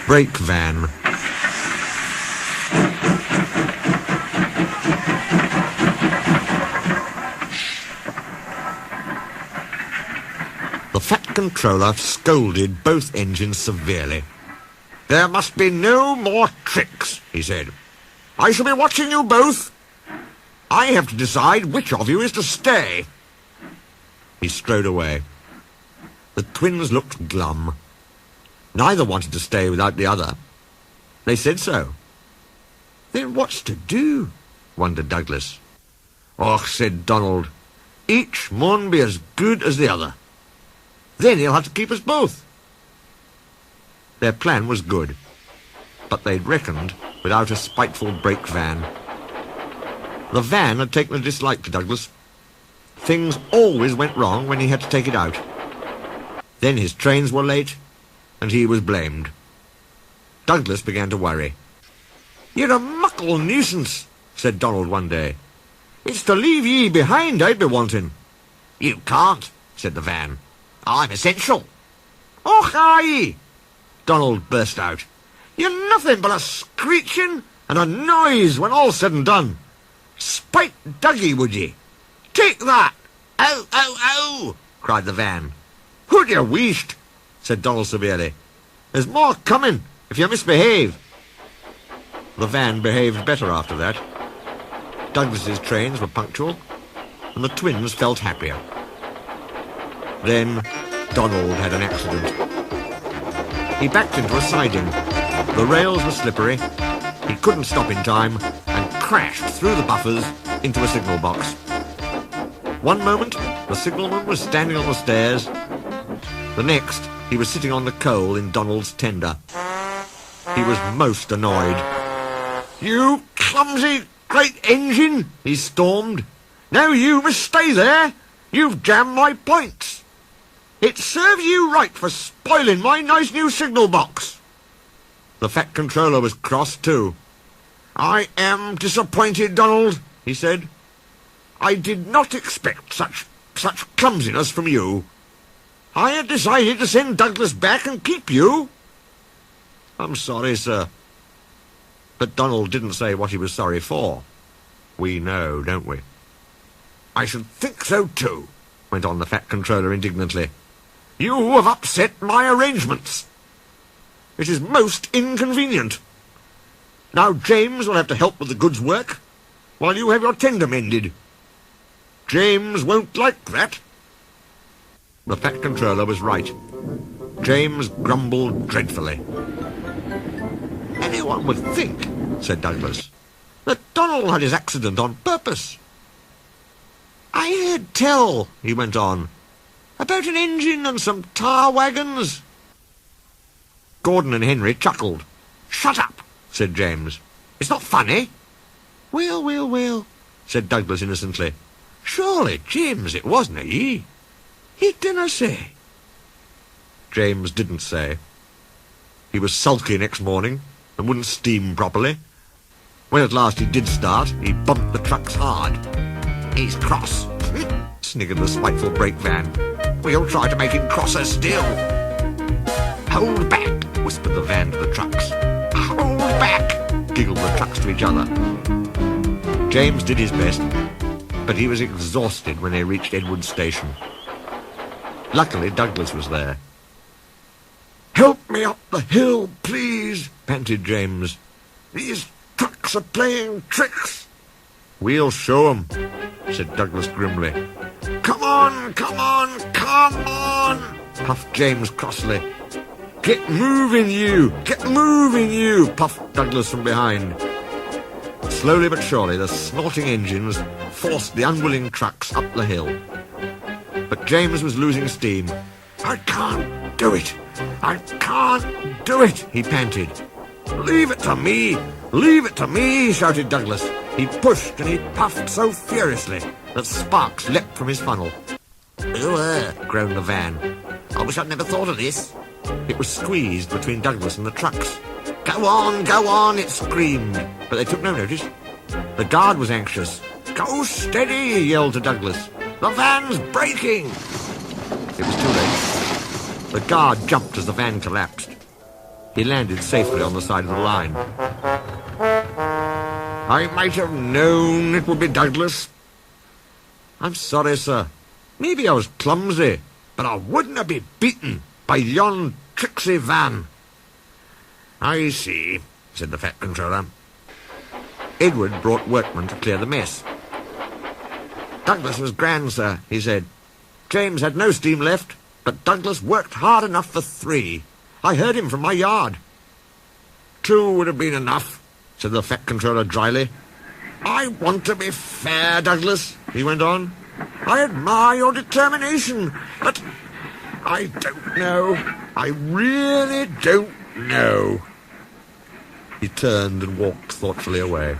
brake van. The Fat Controller scolded both engines severely. "There must be no more tricks," he said. "I shall be watching you both. I have to decide which of you is to stay." He strode away. The twins looked glum. Neither wanted to stay without the other. They said so. "Then what's to do?" wondered Douglas. "Och," said Donald, "each mun be as good as the other. Then he'll have to keep us both." Their plan was good, but they'd reckoned without a spiteful brake van. The van had taken a dislike to Douglas. Things always went wrong when he had to take it out. Then his trains were late, and he was blamed. Douglas began to worry. "You're a muckle nuisance," said Donald one day. "It's to leave ye behind I'd be wanting." "You can't," said the van. "I'm essential." "Och, aye!" Donald burst out. "You're nothing but a screeching and a noise when all's said and done. Spite Dougie, would ye? Take that!" "Oh, oh, oh!" cried the van. "Who'd you wished?" said Donald severely. "There's more coming if you misbehave." The van behaved better after that. Douglas's trains were punctual, and the twins felt happier. Then Donald had an accident. He backed into a siding. The rails were slippery. He couldn't stop in time and crashed through the buffers into a signal box. One moment, the signalman was standing on the stairs. The next, he was sitting on the coal in Donald's tender. He was most annoyed. "You clumsy great engine," he stormed. "Now you must stay there. You've jammed my points. It serves you right for spoiling my nice new signal box." The Fat Controller was cross too. "I am disappointed, Donald," he said. "I did not expect such clumsiness from you. I had decided to send Douglas back and keep you." "I'm sorry, sir." But Donald didn't say what he was sorry for. We know, don't we? "I should think so too," went on the Fat Controller indignantly. "You have upset my arrangements. It is most inconvenient. Now James will have to help with the goods work, while you have your tender mended. James won't like that." The Fat Controller was right. James grumbled dreadfully. "Anyone would think," said Douglas, "that Donald had his accident on purpose. I heard tell," he went on, "about an engine and some tar wagons." Gordon and Henry chuckled. "Shut up," said James. "It's not funny." Well, said Douglas innocently. "Surely, James, it wasn't ye. He didn't say." James didn't say. He was sulky next morning and wouldn't steam properly. When at last he did start, he bumped the trucks hard. "He's cross," sniggered the spiteful brake van. "We'll try to make him crosser still." "Hold back," whispered the van to the trucks. "Hold back," giggled the trucks to each other. James did his best, but he was exhausted when they reached Edward Station. Luckily, Douglas was there. "Help me up the hill, please," panted James. "These trucks are playing tricks." "We'll show 'em," said Douglas grimly. Come on, puffed James crossly. Get moving, you, puffed Douglas from behind. Slowly but surely, the snorting engines forced the unwilling trucks up the hill. But James was losing steam. I can't do it, he panted. Leave it to me, shouted Douglas. He pushed and he puffed so furiously that sparks leapt from his funnel. Groaned the van. I wish I'd never thought of this. It was squeezed between Douglas and the trucks. Go on, it screamed, but they took no notice. The guard was anxious. Go steady, he yelled to Douglas. The van's braking. It was too late. The guard jumped as the van collapsed. He landed safely on the side of the line. I might have known it would be Douglas. I'm sorry, sir. Maybe I was clumsy, but I wouldn't have been beaten by yon tricksy van. I see, said the Fat Controller. Edward brought workmen to clear the mess. Douglas was grand, sir, he said. James had no steam left, but Douglas worked hard enough for 3. I heard him from my yard. 2 would have been enough, said the Fat Controller dryly. I want to be fair, Douglas, he went on. I admire your determination, but I don't know. I really don't know. He turned and walked thoughtfully away.